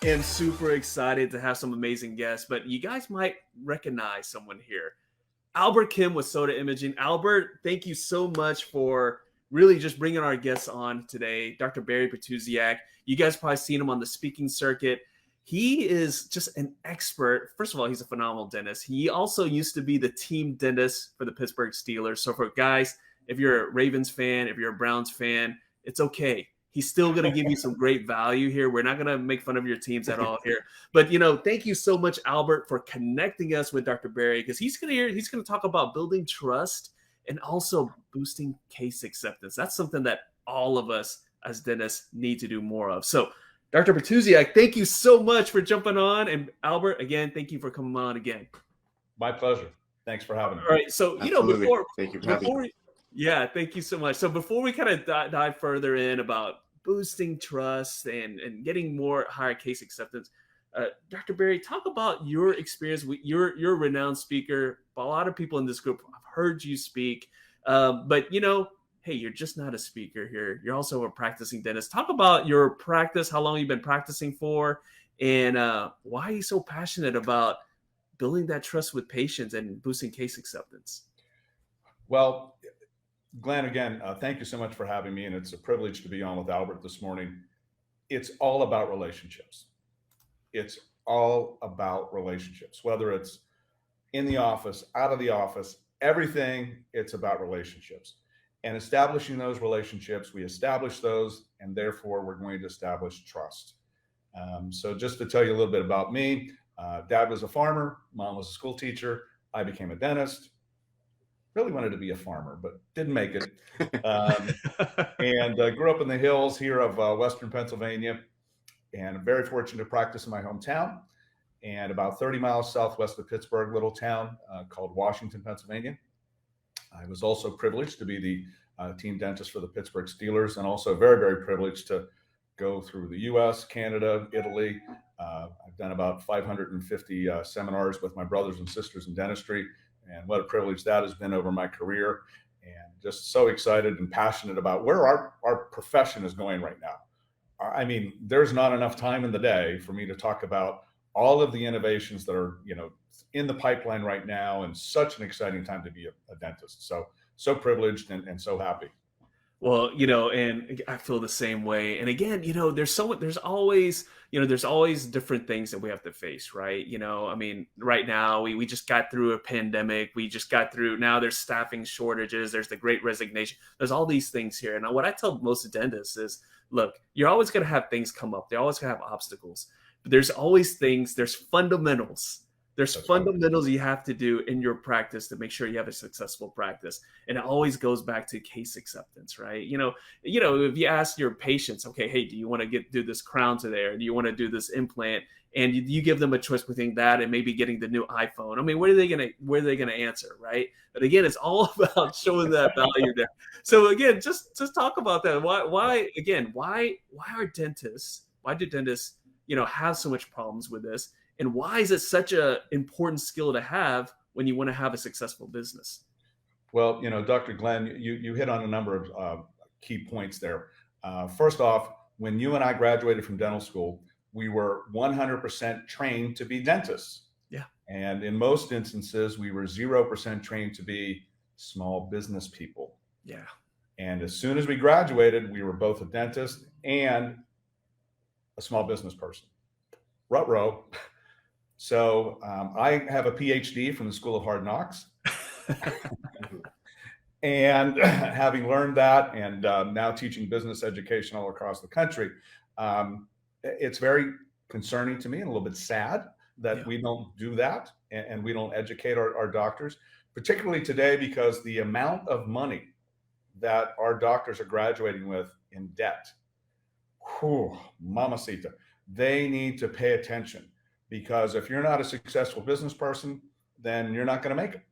am super excited to have some amazing guests, but you guys might recognize someone here. Albert Kim with Sota Imaging. Albert, thank you so much for really just bringing our guests on today. Dr. Barry Petusiak. You guys probably seen him on the speaking circuit. He is just an expert. First of all, he's a phenomenal dentist. He also used to be the team dentist for the Pittsburgh Steelers. So for guys, if you're a Ravens fan, if you're a Browns fan, it's okay. He's still going to give you some great value here. We're not going to make fun of your teams at all here. But, thank you so much, Albert, for connecting us with Dr. Barry, because he's going to talk about building trust and also boosting case acceptance. That's something that all of us as dentists need to do more of. So, Dr. Petusiak, thank you so much for jumping on. And Albert, again, thank you for coming on again. My pleasure. Thanks for having me. All right. So, Absolutely. Thank you for having me. Yeah, thank you so much. So before we kind of dive further in about boosting trust and getting more higher case acceptance, Dr. Barry, talk about your experience. You're a renowned speaker. A lot of people in this group have heard you speak, but hey, you're just not a speaker here. You're also a practicing dentist. Talk about your practice, how long you've been practicing for, and why are you so passionate about building that trust with patients and boosting case acceptance? Well, Glenn, again, thank you so much for having me, and it's a privilege to be on with Albert this morning. It's all about relationships. It's all about relationships, whether it's in the office, out of the office, everything, it's about relationships. And establishing those relationships, we establish those, and therefore we're going to establish trust. So just to tell you a little bit about me, Dad was a farmer, Mom was a school teacher, I became a dentist. Really wanted to be a farmer, but didn't make it. And grew up in the hills here of Western Pennsylvania, and I'm very fortunate to practice in my hometown and about 30 miles southwest of Pittsburgh, little town called Washington, Pennsylvania. I was also privileged to be the team dentist for the Pittsburgh Steelers, and also very, very privileged to go through the US, Canada, Italy. I've done about 550 seminars with my brothers and sisters in dentistry. And what a privilege that has been over my career, and just so excited and passionate about where our profession is going right now. I mean, there's not enough time in the day for me to talk about all of the innovations that are, in the pipeline right now, and such an exciting time to be a dentist. So privileged and so happy. Well, and I feel the same way. And again, there's always different things that we have to face, right? I mean, right now we just got through a pandemic. We just got through, now there's staffing shortages. There's the great resignation. There's all these things here. And what I tell most dentists is, look, you're always going to have things come up. They're always going to have obstacles, but there's always there's fundamentals. There's fundamentals you have to do in your practice to make sure you have a successful practice. And it always goes back to case acceptance, right? If you ask your patients, okay, hey, do you want to do this crown today? Or do you want to do this implant? And you give them a choice between that and maybe getting the new iPhone. I mean, where are they going to answer, right? But again, it's all about showing that value there. So again, just talk about that. Why do dentists, have so much problems with this? And why is it such an important skill to have when you want to have a successful business? Well, Dr. Glenn, you hit on a number of key points there. First off, when you and I graduated from dental school, we were 100% trained to be dentists. Yeah. And in most instances, we were 0% trained to be small business people. Yeah. And as soon as we graduated, we were both a dentist and a small business person. Ruh-roh. So I have a PhD from the School of Hard Knocks. And having learned that, and now teaching business education all across the country, it's very concerning to me and a little bit sad that we don't do that, and we don't educate our doctors, particularly today, because the amount of money that our doctors are graduating with in debt, whew, mamacita, they need to pay attention. Because if you're not a successful business person, then you're not going to make it.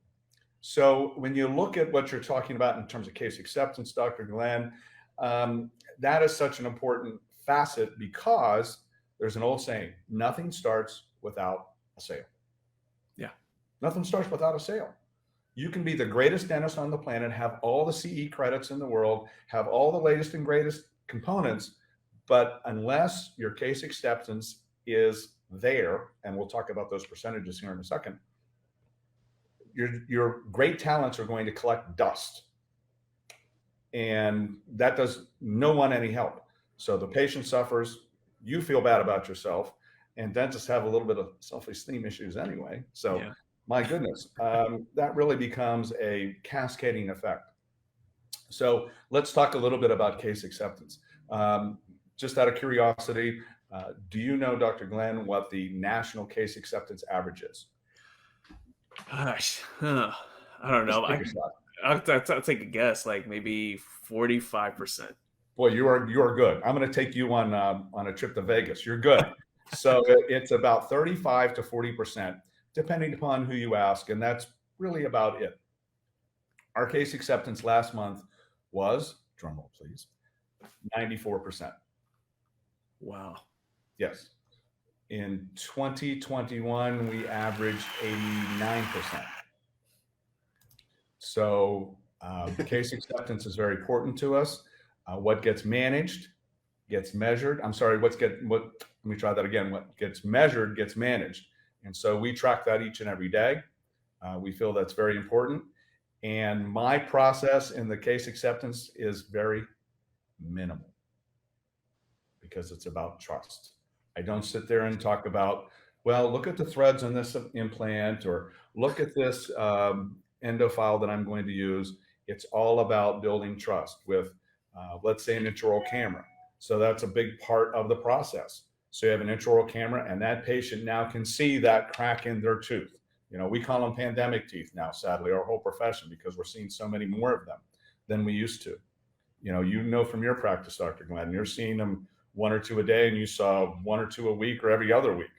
So when you look at what you're talking about in terms of case acceptance, Dr. Glenn, that is such an important facet, because there's an old saying, nothing starts without a sale. Yeah. Nothing starts without a sale. You can be the greatest dentist on the planet, have all the CE credits in the world, have all the latest and greatest components, but unless your case acceptance is there, and we'll talk about those percentages here in a second, your great talents are going to collect dust. And that does no one any help. So the patient suffers, you feel bad about yourself, and dentists have a little bit of self-esteem issues anyway. So yeah. My goodness, that really becomes a cascading effect. So let's talk a little bit about case acceptance. Just out of curiosity, do you know, Dr. Glenn, what the national case acceptance average is? Gosh, I don't know. I'll take a guess, like maybe 45%. Boy, you are good. I'm going to take you on a trip to Vegas. You're good. So it's about 35 to 40%, depending upon who you ask, and that's really about it. Our case acceptance last month was, drumroll please, 94%. Wow. Yes. In 2021, we averaged 89%. So case acceptance is very important to us. What gets managed gets measured. I'm sorry, let me try that again. What gets measured gets managed. And so we track that each and every day. We feel that's very important. And my process in the case acceptance is very minimal because it's about trust. I don't sit there and talk about, well, look at the threads on this implant, or look at this endo file that I'm going to use. It's all about building trust with, let's say, an intraoral camera. So that's a big part of the process. So you have an intraoral camera, and that patient now can see that crack in their tooth. You know, we call them pandemic teeth now, sadly, our whole profession, because we're seeing so many more of them than we used to. You know from your practice, Dr. Glenn, you're seeing them 1 or 2 a day, and you saw 1 or 2 a week or every other week.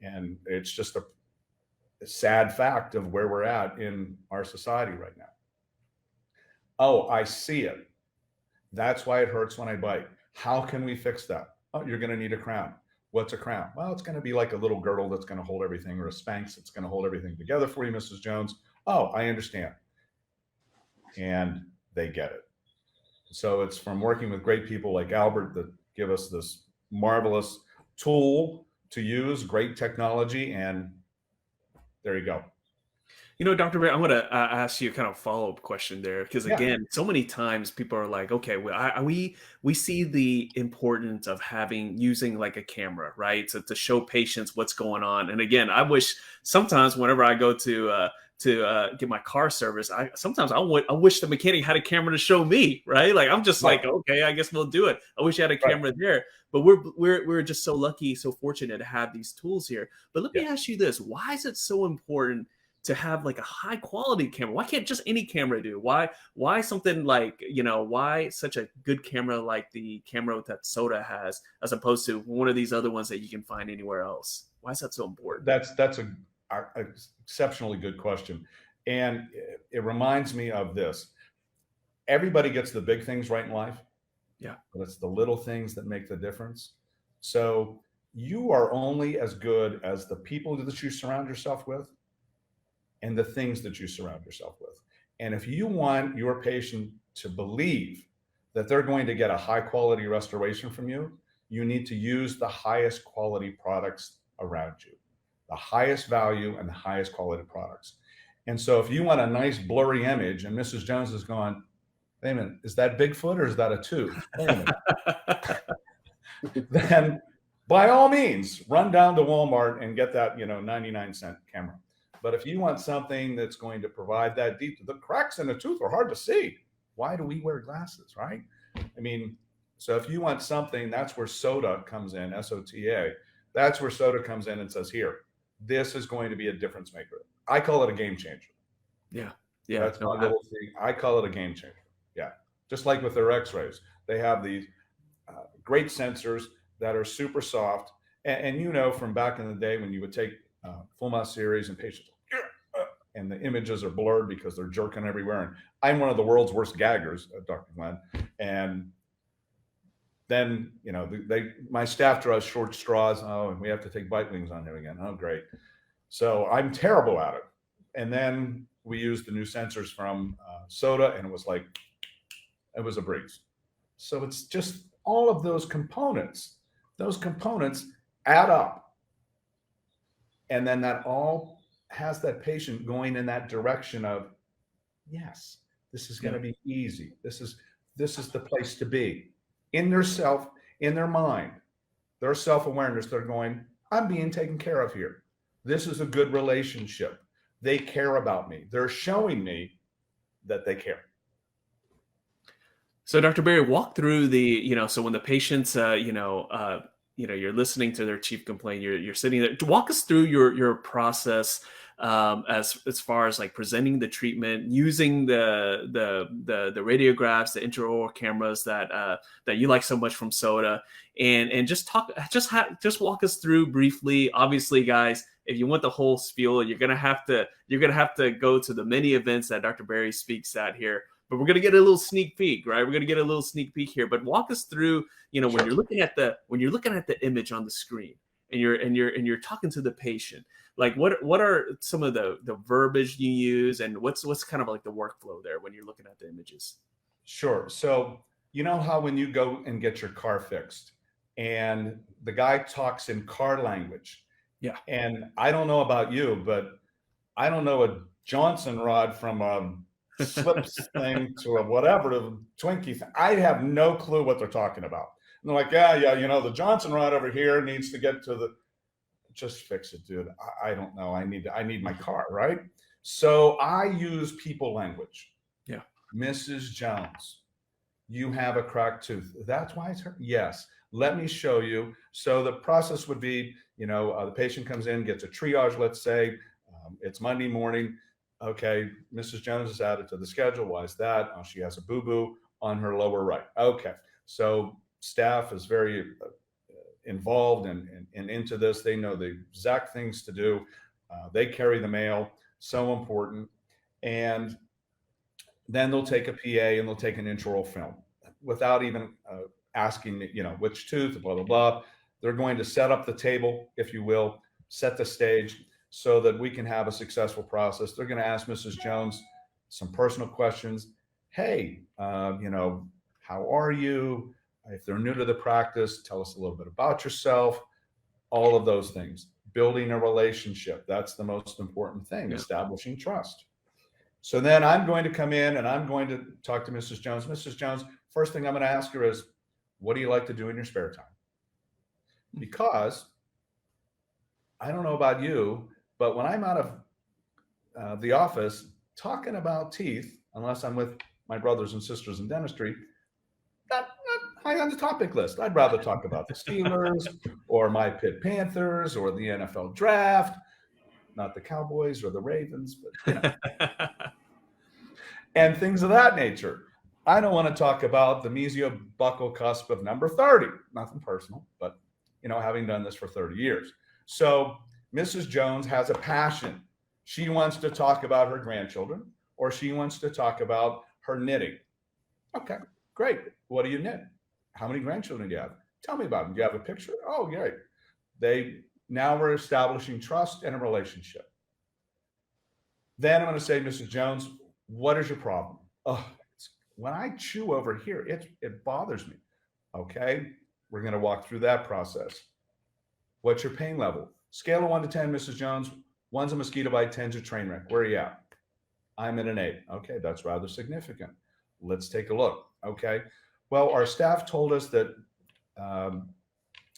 And it's just a sad fact of where we're at in our society right now. Oh, I see it. That's why it hurts when I bite. How can we fix that? Oh, you're going to need a crown. What's a crown? Well, it's going to be like a little girdle that's going to hold everything, or a Spanx that's going to hold everything together for you, Mrs. Jones. Oh, I understand. And they get it. So it's from working with great people like Albert that give us this marvelous tool to use, great technology, and there you go. You know, Dr. Bear, I'm going to ask you a kind of follow-up question there, because again, so many times people are like, okay, well, we see the importance of using like a camera, right? To show patients what's going on. And again, I wish sometimes whenever I go to get my car service, I wish the mechanic had a camera to show me, right? Like, I'm just like, okay, I guess we'll do it. I wish I had a camera there, but we're just so lucky, so fortunate to have these tools here. But let me ask you this: why is it so important to have like a high quality camera? Why can't just any camera do? Why something like, why such a good camera like the camera that Sota has, as opposed to one of these other ones that you can find anywhere else? Why is that so important? That's a exceptionally good question. And it reminds me of this. Everybody gets the big things right in life. Yeah. But it's the little things that make the difference. So you are only as good as the people that you surround yourself with and the things that you surround yourself with. And if you want your patient to believe that they're going to get a high quality restoration from you, you need to use the highest quality products around you, the highest value and the highest quality products. And so if you want a nice blurry image and Mrs. Jones is going, wait a minute, is that Bigfoot or is that a tooth? Wait a minute. Then by all means, run down to Walmart and get that, 99-cent camera. But if you want something that's going to provide that the cracks in the tooth are hard to see. Why do we wear glasses, right? I mean, so if you want something, that's where Sota comes in, S-O-T-A. That's where Sota comes in and says, here, this is going to be a difference maker. I call it a game changer. Yeah. That's my little thing. I call it a game changer. Yeah. Just like with their x-rays. They have these great sensors that are super soft. And from back in the day when you would take full mouth series and patients, and the images are blurred because they're jerking everywhere. And I'm one of the world's worst gaggers, Dr. Glenn. And then, my staff draws short straws. Oh, and we have to take bite wings on him again. Oh, great. So I'm terrible at it. And then we used the new sensors from Sota, and it was a breeze. So it's just all of those components add up And then that all has that patient going in that direction of, yes, this is going to be easy. This is the place to be. In their mind, their self-awareness, they're going, I'm being taken care of here. This is a good relationship. They care about me. They're showing me that they care. So, Dr. Berry, walk through so when the patients, you're listening to their chief complaint, you're sitting there. Walk us through your process as far as like presenting the treatment, using the radiographs, the intraoral cameras that you like so much from Sota, and just walk us through briefly. Obviously, guys, if you want the whole spiel, you're gonna have to go to the many events that Dr. Berry speaks at here. But we're going to get a little sneak peek, right? We're going to get a little sneak peek here. But walk us through, when you're looking at the image on the screen and you're talking to the patient, like what are some of the verbiage you use, and what's kind of like the workflow there when you're looking at the images? Sure. So you know how when you go and get your car fixed and the guy talks in car language. Yeah. And I don't know about you, but I don't know a Johnson rod from a slips thing to a whatever, to the Twinkie thing. I have no clue what they're talking about. And they're like, yeah, the Johnson rod over here needs to get to just fix it, dude. I don't know. I need my car, right? So I use people language. Yeah. Mrs. Jones, you have a cracked tooth. That's why it's hurt? Yes. Let me show you. So the process would be, the patient comes in, gets a triage, let's say. It's Monday morning. Okay, Mrs. Jones is added to the schedule. Why is that? Oh, she has a boo-boo on her lower right. Okay, so staff is very involved and into this. They know the exact things to do. They carry the mail, so important. And then they'll take a PA and they'll take an intraoral film without even asking, which tooth, blah, blah, blah. They're going to set up the table, if you will, set the stage, so that we can have a successful process. They're going to ask Mrs. Jones some personal questions. Hey, how are you? If they're new to the practice, tell us a little bit about yourself. All of those things. Building a relationship. That's the most important thing, establishing trust. So then I'm going to come in and I'm going to talk to Mrs. Jones. Mrs. Jones, first thing I'm going to ask her is, what do you like to do in your spare time? Because I don't know about you, but when I'm out of the office talking about teeth, unless I'm with my brothers and sisters in dentistry, not high on the topic list. I'd rather talk about the Steelers or my Pitt Panthers or the NFL draft, not the Cowboys or the Ravens, but and things of that nature. I don't want to talk about the mesio-buccal cusp of number 30. Nothing personal, but having done this for 30 years. So Mrs. Jones has a passion. She wants to talk about her grandchildren, or she wants to talk about her knitting. Okay, great. What do you knit? How many grandchildren do you have? Tell me about them. Do you have a picture? Oh, great. Now we're establishing trust and a relationship. Then I'm going to say, Mrs. Jones, what is your problem? Oh, when I chew over here, it bothers me. Okay, we're going to walk through that process. What's your pain level? Scale of 1 to 10, Mrs. Jones. 1's a mosquito bite, 10's a train wreck. Where are you at? I'm at an 8. Okay, that's rather significant. Let's take a look. Okay, well, our staff told us that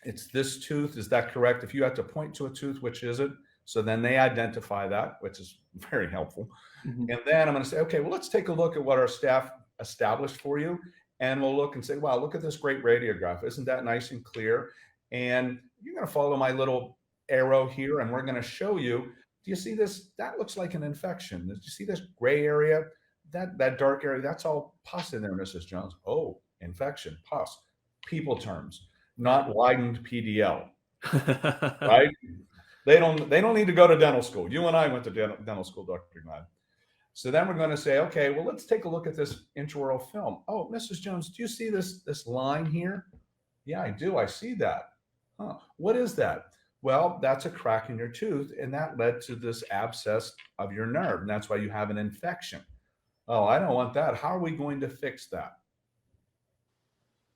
it's this tooth. Is that correct? If you had to point to a tooth, which is it? So then they identify that, which is very helpful. Mm-hmm. And then I'm going to say, okay, well, let's take a look at what our staff established for you. And we'll look and say, wow, look at this great radiograph. Isn't that nice and clear? And you're going to follow my little arrow here, and we're going to show you, do you see this? That looks like an infection. Do you see this gray area? That dark area, that's all pus in there, Mrs. Jones. Oh, infection, pus. People terms, not widened PDL, right? They don't need to go to dental school. You and I went to dental school, Dr. Glad. So then we're going to say, okay, well, let's take a look at this intraoral film. Oh, Mrs. Jones, do you see this line here? Yeah, I do. I see that. Huh. What is that? Well, that's a crack in your tooth, and that led to this abscess of your nerve, and that's why you have an infection. Oh, I don't want that. How are we going to fix that?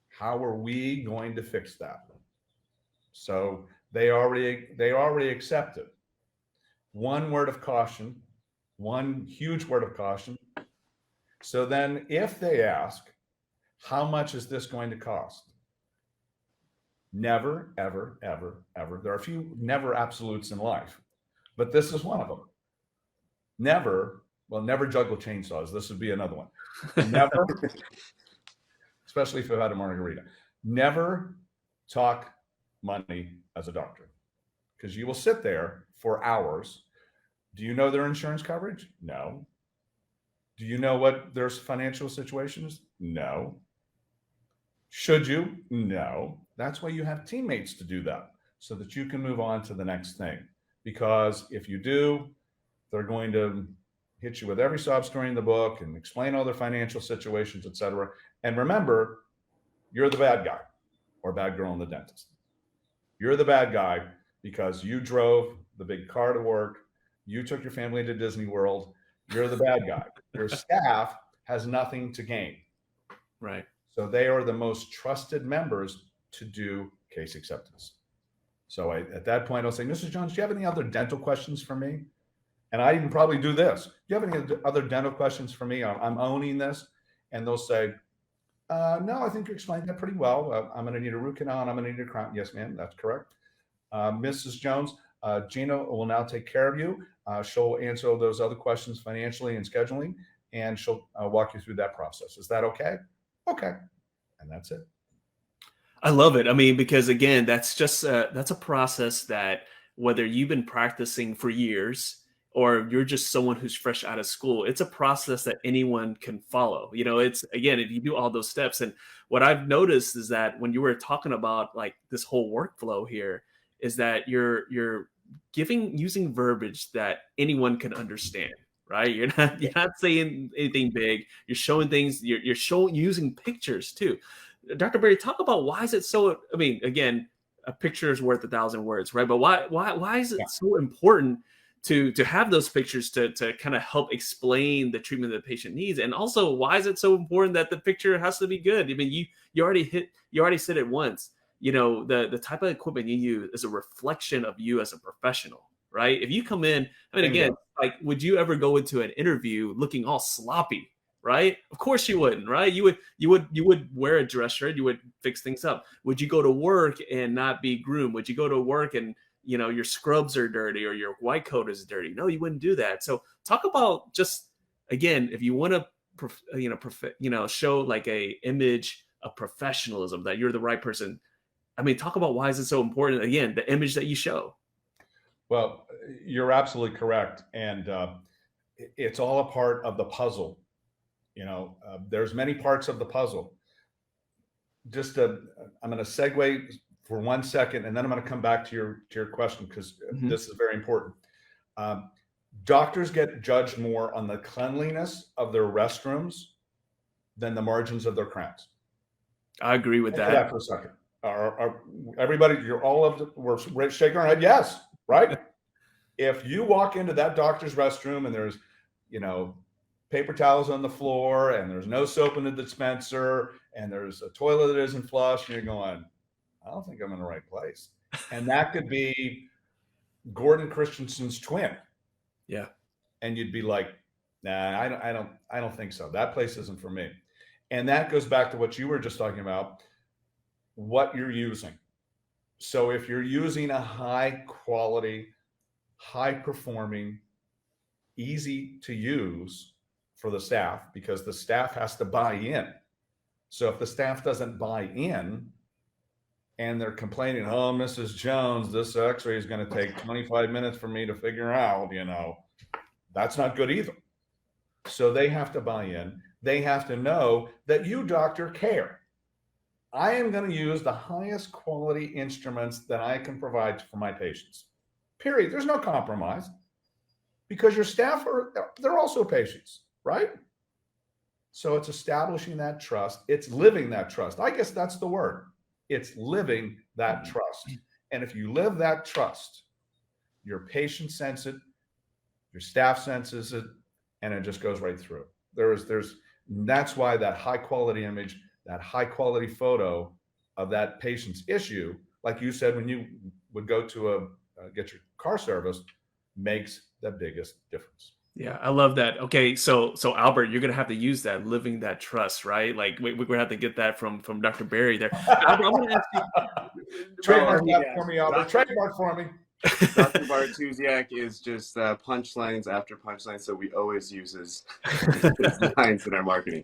How are we going to fix that? So they already accepted. one word of caution, one huge word of caution. So then if they ask, how much is this going to cost? Never, ever, ever, ever. There are a few never absolutes in life, but this is one of them. Never juggle chainsaws. This would be another one. Never, especially if I've had a margarita, never talk money as a doctor, because you will sit there for hours. Do you know their insurance coverage? No. Do you know what their financial situation is? No. Should you? No. That's why you have teammates to do that, so that you can move on to the next thing. Because if you do, they're going to hit you with every sob story in the book and explain all their financial situations, et cetera. And remember, you're the bad guy or bad girl in the dentist. You're the bad guy because you drove the big car to work. You took your family to Disney World. You're the bad guy. Your staff has nothing to gain. Right. So they are the most trusted members to do case acceptance. So at that point, I'll say, Mrs. Jones, do you have any other dental questions for me? And I even probably do this. Do you have any other dental questions for me? I'm owning this. And they'll say, no, I think you explained that pretty well. I'm going to need a root canal and I'm going to need a crown. Yes, ma'am, that's correct. Mrs. Jones, Gina will now take care of you. She'll answer those other questions financially and scheduling, and she'll walk you through that process. Is that okay? Okay. And that's it. I love it. I mean, because again, that's just that's a process that whether you've been practicing for years or you're just someone who's fresh out of school, it's a process that anyone can follow. You know, it's, again, if you do all those steps. And what I've noticed is that when you were talking about like this whole workflow here, is that you're using verbiage that anyone can understand, right? You're not saying anything big. You're showing things. You're showing, using pictures too. Dr. Berry, talk about why is it so? I mean, again, a picture is worth 1,000 words, right? But why is it so important to have those pictures to kind of help explain the treatment that the patient needs? And also, why is it so important that the picture has to be good? I mean, you already said it once. You know, the type of equipment you use is a reflection of you as a professional, right? If you come in, I mean, again, like, would you ever go into an interview looking all sloppy? Right? Of course you wouldn't, right? You would wear a dress shirt, you would fix things up. Would you go to work and not be groomed? Would you go to work and, you know, your scrubs are dirty or your white coat is dirty? No, you wouldn't do that. So talk about, just again, if you want to show like a image of professionalism, that you're the right person. I mean, talk about why is it so important? Again, the image that you show. Well, you're absolutely correct. And it's all a part of the puzzle. You know, there's many parts of the puzzle. I'm going to segue for 1 second, and then I'm going to come back to your question, because this is very important. Doctors get judged more on the cleanliness of their restrooms than the margins of their crowns. I agree with that. For a second. Everybody, we're shaking our head. Yes, right? If you walk into that doctor's restroom and there's, you know, paper towels on the floor and there's no soap in the dispenser and there's a toilet that isn't flush, and you're going, I don't think I'm in the right place. And that could be Gordon Christensen's twin. Yeah. And you'd be like, nah, I don't think so. That place isn't for me. And that goes back to what you were just talking about, what you're using. So if you're using a high quality, high performing, easy to use for the staff, because the staff has to buy in. So if the staff doesn't buy in and they're complaining, oh, Mrs. Jones, this x-ray is going to take 25 minutes for me to figure out, you know, that's not good either. So they have to buy in. They have to know that you, doctor, care. I am going to use the highest quality instruments that I can provide for my patients. Period. There's no compromise, because your staff they're also patients, right? So it's establishing that trust. It's living that trust. I guess that's the word. It's living that trust. And if you live that trust, your patient sense it, your staff senses it, and it just goes right through. That's why that high quality image, that high quality photo of that patient's issue, like you said, when you would go to get your car serviced, makes the biggest difference. Yeah, I love that. Okay, so Albert, you're gonna have to use that, living that trust, right? Like we're gonna have to get that from Dr. Barry there. Albert, I'm gonna ask you. Trademark that for me, Albert. Trademark for me. Dr. Bartusiak is just punchlines after punchlines, so we always use his lines in our marketing.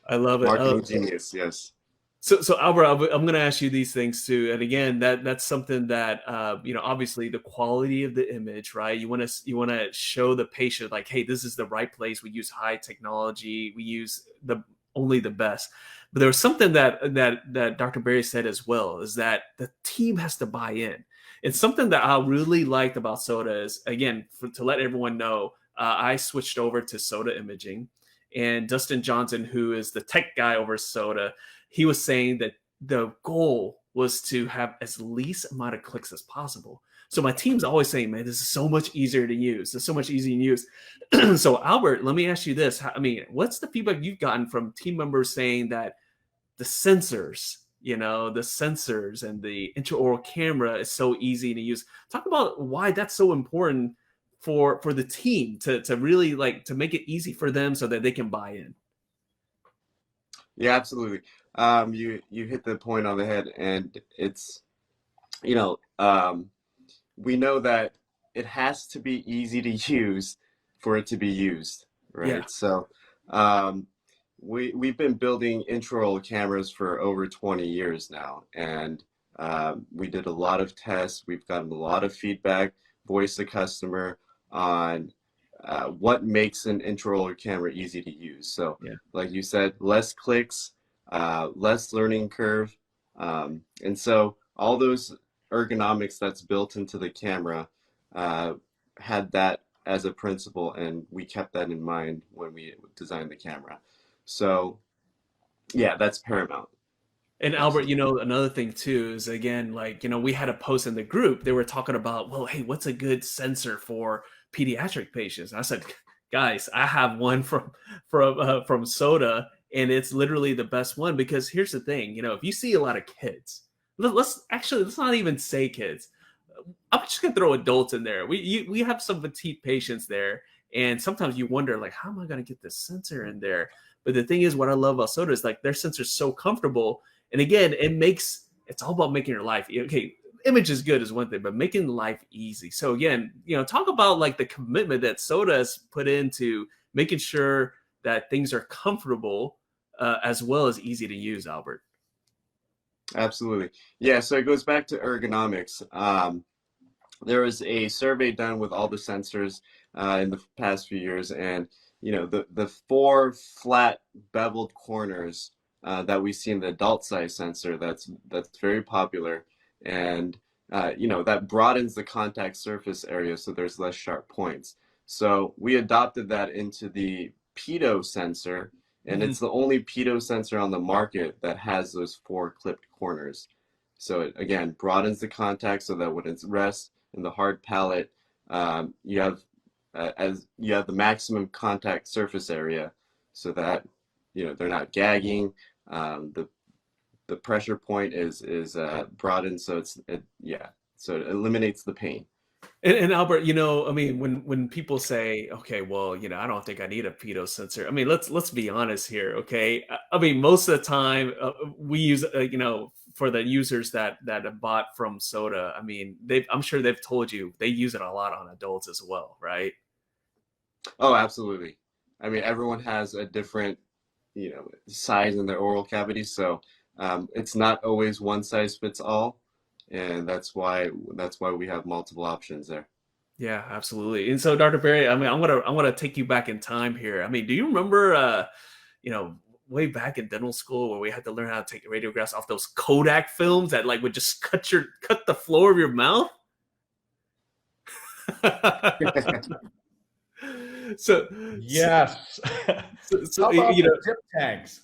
I love it. Marketing genius, yes. So Albert, I'm going to ask you these things too, and again, that's something that obviously the quality of the image, right? You want to show the patient like, hey, this is the right place. We use high technology. We use only the best. But there was something that Dr. Barry said as well, is that the team has to buy in. It's something that I really liked about Sota is, again, to let everyone know, I switched over to Sota Imaging, and Dustin Johnson, who is the tech guy over Sota, he was saying that the goal was to have as least amount of clicks as possible. So my team's always saying, man, this is so much easier to use. It's so much easier to use. So Albert, let me ask you this. I mean, what's the feedback you've gotten from team members saying that the sensors and the intraoral camera is so easy to use? Talk about why that's so important for the team to really to make it easy for them so that they can buy in. Yeah, absolutely. You hit the point on the head, and it's, we know that it has to be easy to use for it to be used, right? Yeah. So we've been building intraoral cameras for over 20 years now, and we did a lot of tests. We've gotten a lot of feedback, voice the customer on what makes an intraoral camera easy to use. So like you said, less clicks, less learning curve. And so all those ergonomics that's built into the camera had that as a principle, and we kept that in mind when we designed the camera. So yeah, that's paramount. And Albert, another thing too is, again, we had a post in the group. They were talking about, well, hey, what's a good sensor for pediatric patients? And I said, guys, I have one from Sota, and it's literally the best one, because here's the thing, if you see a lot of kids, let's not even say kids. I'm just gonna throw adults in there. We have some petite patients there, and sometimes you wonder, like, how am I gonna get this sensor in there? But the thing is, what I love about Sota is their sensor's so comfortable. And again, it's all about making your life, okay, image is good is one thing, but making life easy. So again, talk about the commitment that Sota has put into making sure that things are comfortable as well as easy to use, Albert. Absolutely. Yeah, so it goes back to ergonomics. There was a survey done with all the sensors in the past few years, and the 4 flat beveled corners that we see in the adult size sensor, that's very popular, and that broadens the contact surface area, so there's less sharp points. So we adopted that into the pedo sensor, and it's the only pedo sensor on the market that has those 4 clipped corners. So it, again, broadens the contact so that when it's rests in the hard palate, you have the maximum contact surface area, so that they're not gagging. The pressure point is broadened, so so it eliminates the pain. And Albert, when people say, okay, well, I don't think I need a pedo sensor. I mean, let's be honest here, okay? I mean, most of the time we use, for the users that have bought from Sota, I mean, I'm sure they've told you they use it a lot on adults as well, right? Oh, absolutely. I mean, everyone has a different, size in their oral cavity, so it's not always one size fits all. And that's why we have multiple options there. Yeah, absolutely. And so, Dr. Barry, I mean, I'm gonna take you back in time here. I mean, do you remember, way back in dental school where we had to learn how to take radiographs off those Kodak films that would just cut the floor of your mouth? So yes. So how about the dip tags?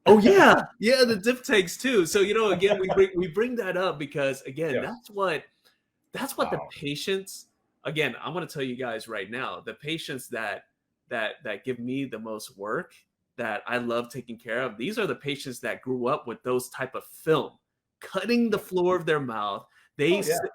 Oh yeah, the dip tanks too. So again, we bring that up because again, that's what the patients. Again, I'm going to tell you guys right now, the patients that give me the most work, that I love taking care of. These are the patients that grew up with those type of film, cutting the floor of their mouth.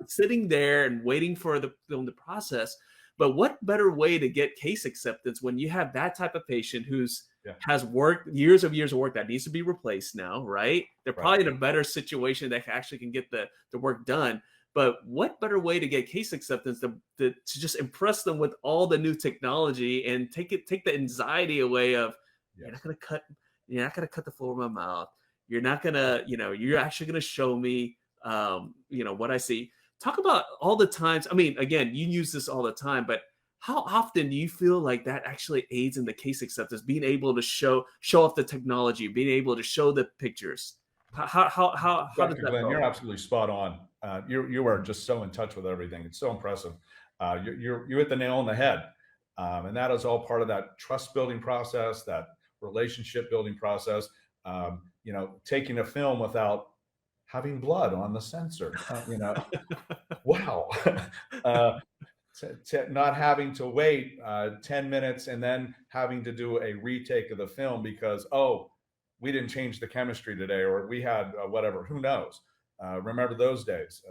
Sitting there and waiting for the film to process. But what better way to get case acceptance when you have that type of patient who's has worked years of work that needs to be replaced now, right? They're probably in a better situation that actually can get the work done. But what better way to get case acceptance to just impress them with all the new technology and take the anxiety away of you're not gonna cut the floor of my mouth. You're not gonna, you're actually gonna show me what I see. Talk about all the times. I mean, again, you use this all the time, but how often do you feel like that actually aids in the case acceptance, being able to show off the technology, being able to show the pictures? How does that Glenn, go? you're absolutely spot on. You are just so in touch with everything. It's so impressive. You hit the nail on the head, and that is all part of that trust building process, that relationship building process. Taking a film without having blood on the sensor. Wow. Not having to wait 10 minutes and then having to do a retake of the film because, we didn't change the chemistry today, or we had whatever, who knows? Remember those days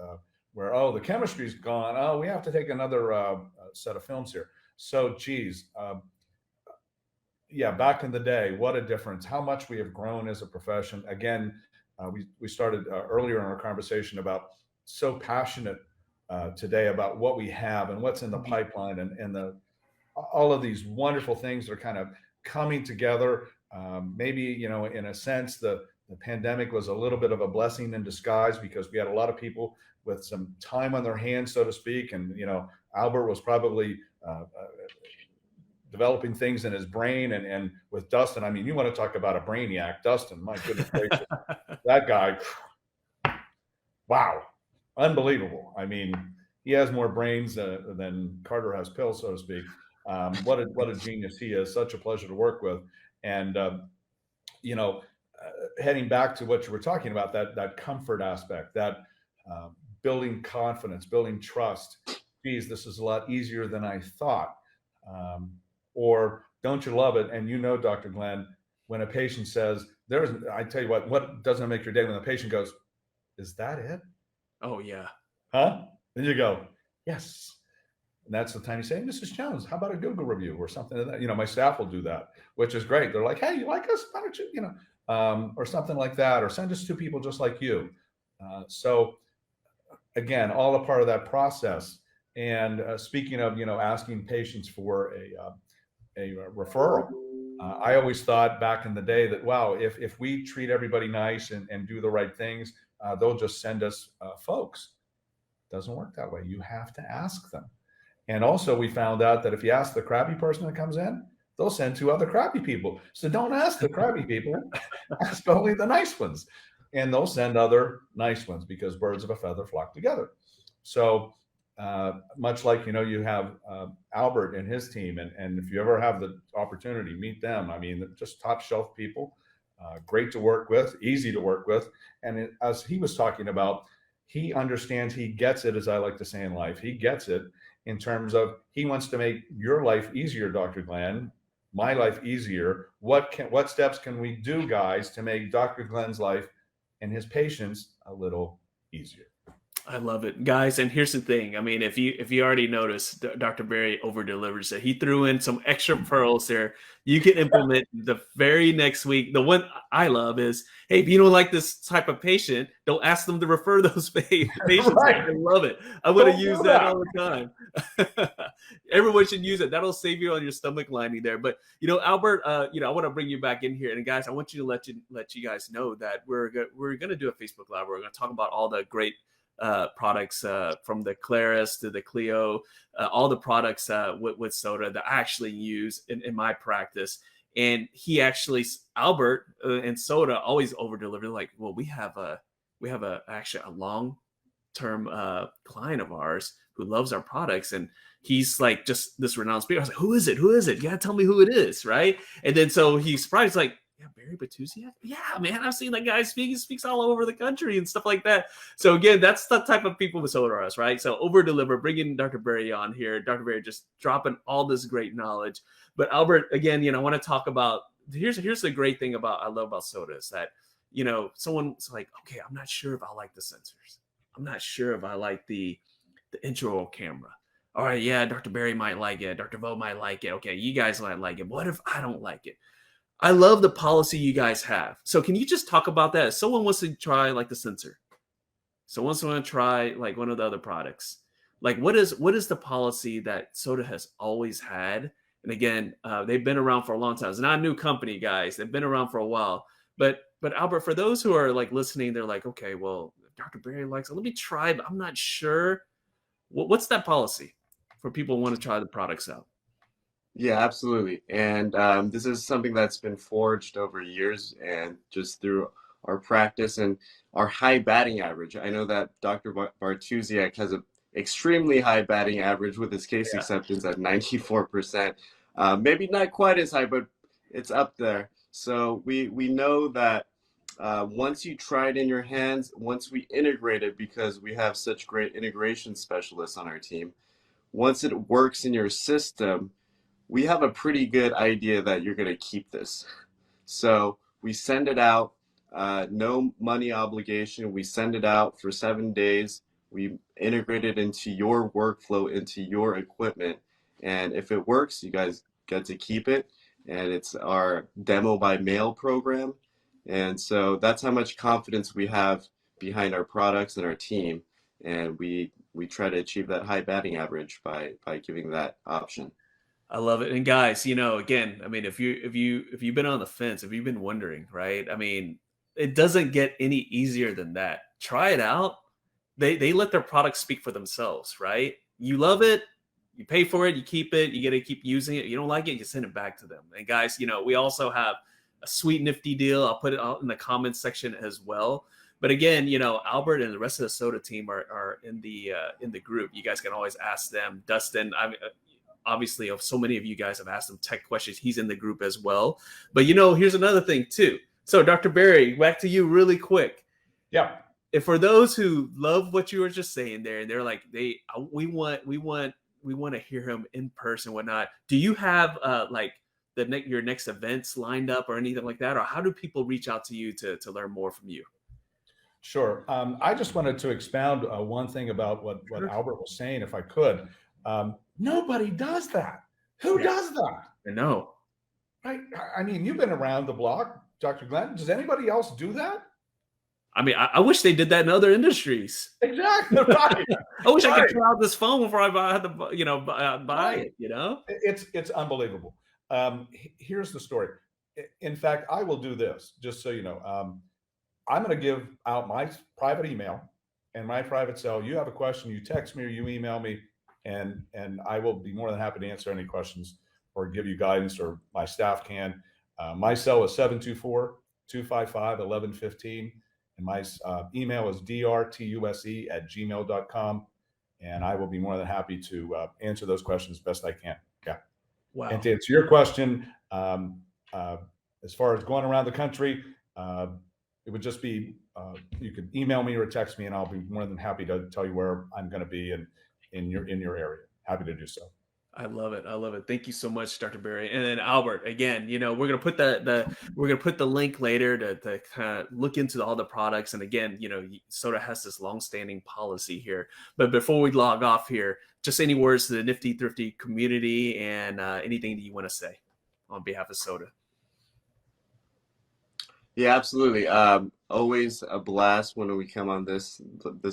where, the chemistry's gone. We have to take another set of films here. So, geez, back in the day, what a difference, how much we have grown as a profession. Again, we started earlier in our conversation about so passionate today about what we have and what's in the pipeline and all of these wonderful things that are kind of coming together. Maybe, in a sense, the pandemic was a little bit of a blessing in disguise because we had a lot of people with some time on their hands, so to speak. And, Albert was probably developing things in his brain and with Dustin. I mean, you want to talk about a brainiac, Dustin, my goodness gracious, that guy, wow, unbelievable. I mean, he has more brains than Carter has pills, so to speak. What a genius he is. Such a pleasure to work with. And, heading back to what you were talking about, that comfort aspect, that building confidence, building trust. Geez, this is a lot easier than I thought. Or don't you love it? And Dr. Glenn, when a patient says, I tell you what doesn't make your day when the patient goes, is that it? Oh, yeah. Huh? Then you go, yes. And that's the time you say, Mrs. Jones, how about a Google review or something like that? My staff will do that, which is great. They're like, hey, you like us? Why don't you, or something like that, or send us to people just like you. So again, all a part of that process. And speaking of, asking patients for a referral, I always thought back in the day that, wow, if we treat everybody nice and do the right things, they'll just send us folks. Doesn't work that way. You have to ask them. And also we found out that if you ask the crappy person that comes in, they'll send 2 other crappy people. So don't ask the crappy people, ask only the nice ones. And they'll send other nice ones because birds of a feather flock together. So much like, you have Albert and his team. And if you ever have the opportunity, meet them. I mean, just top shelf people, great to work with, easy to work with. And as he was talking about, he understands, he gets it, as I like to say in life, he gets it in terms of he wants to make your life easier, Dr. Glenn, my life easier. What steps can we do, guys, to make Dr. Glenn's life and his patients a little easier? I love it, guys. And here's the thing. I mean, if you already noticed, Dr. Berry over delivers it. He threw in some extra pearls there. You can implement the very next week. The one I love is, hey, if you don't like this type of patient, don't ask them to refer those patients. Right. I love it. I'm going to use that all the time. Everyone should use it. That'll save you on your stomach lining there. But, Albert, I want to bring you back in here. And guys, I want you to let you guys know that we're going to do a Facebook Live. We're going to talk about all the great products from the Claris to the Clio, all the products with Sota that I actually use in my practice. And Albert and Sota always over deliver. Like, well, we have actually a long-term client of ours who loves our products, and he's like just this renowned speaker. I was like, who is it? You gotta tell me who it is, right? And then so he's surprised, like, yeah, Barry Bertuzzi. Yeah, man, I've seen that guy speak. He speaks all over the country and stuff like that. So again, that's the type of people with Sota us, right? So over deliver, bringing Dr. Berry on here. Dr. Berry just dropping all this great knowledge. But Albert, again, I want to talk about here's the great thing I love about Sota is that someone's like, okay, I'm not sure if I like the sensors. I'm not sure if I like the intro camera. all right, yeah, Dr. Barry might like it. Dr. Vo might like it. Okay, you guys might like it. What if I don't like it? I love the policy you guys have. So can you just talk about that? If someone wants to try like the sensor, so once I want to try like one of the other products, like what is the policy that Sota has always had? And again, they've been around for a long time. It's not a new company, guys. They've been around for a while. But Albert, for those who are like listening, they're like, okay, well, if Dr. Barry likes it, let me try, but I'm not sure. What's that policy for people who want to try the products out? Yeah, absolutely. And this is something that's been forged over years and just through our practice and our high batting average. I know that Dr. Bartusiak has an extremely high batting average with his case Yeah. acceptance at 94%. Maybe not quite as high, but it's up there. So we know that once you try it in your hands, once we integrate it, because we have such great integration specialists on our team, once it works in your system, we have a pretty good idea that you're going to keep this. So we send it out, no money obligation. We send it out for 7 days. We integrate it into your workflow, into your equipment. And if it works, you guys get to keep it. And it's our demo by mail program. And so that's how much confidence we have behind our products and our team. And we try to achieve that high batting average by giving that option. I love it. And guys, again, I mean, if you've been on the fence, if you've been wondering, right? I mean, it doesn't get any easier than that. Try it out. They let their products speak for themselves, right? You love it, you pay for it, you keep it, you get to keep using it. You don't like it, you send it back to them. And guys, we also have a sweet Nifty deal. I'll put it out in the comments section as well. But again, Albert and the rest of the Sota team are in the group. You guys can always ask them. Dustin, obviously, so many of you guys have asked him tech questions. He's in the group as well. But here's another thing too. So Dr. Barry, back to you really quick. Yeah. If for those who love what you were just saying there, and they're like, we want to hear him in person, whatnot. Do you have like your next events lined up or anything like that, or how do people reach out to you to learn more from you? Sure. I just wanted to expound one thing about what Albert was saying, if I could. Nobody does that. Who does that? I know. Right? I mean, you've been around the block, Dr. Glenn. Does anybody else do that? I mean, I wish they did that in other industries. Exactly. Right. I wish I could try out this phone before I had to, buy it. It's unbelievable. Here's the story. In fact, I will do this just so you know. I'm going to give out my private email and my private cell. You have a question, you text me or you email me, and I will be more than happy to answer any questions or give you guidance, or my staff can. My cell is 724-255-1115. And my email is drtuse@gmail.com. And I will be more than happy to answer those questions best I can. Yeah. Wow. And to answer your question, as far as going around the country, it would just be, you could email me or text me, and I'll be more than happy to tell you where I'm going to be in your area. Happy to do so. I love it. I love it. Thank you so much, Dr. Barry. And then Albert, again, we're gonna put the link later to kind of look into all the products. And again, Sota has this long-standing policy here. But before we log off here, just any words to the Nifty Thrifty community and anything that you want to say on behalf of Sota. Yeah, absolutely. Always a blast when we come on this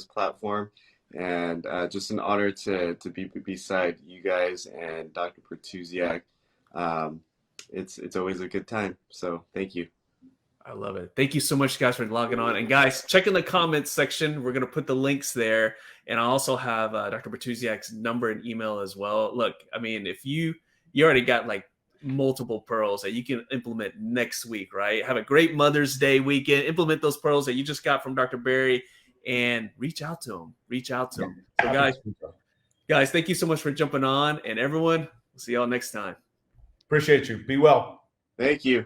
platform. And just an honor to be beside you guys and Dr. Bartusiak. It's always a good time. So thank you. I love it. Thank you so much, guys, for logging on. And guys, check in the comments section. We're going to put the links there. And I also have Dr. Bartusiak's number and email as well. Look, I mean, if you already got like multiple pearls that you can implement next week, right? Have a great Mother's Day weekend. Implement those pearls that you just got from Dr. Barry. And reach out to them. So guys, thank you so much for jumping on. And everyone, we'll see y'all next time. Appreciate you. Be well. Thank you.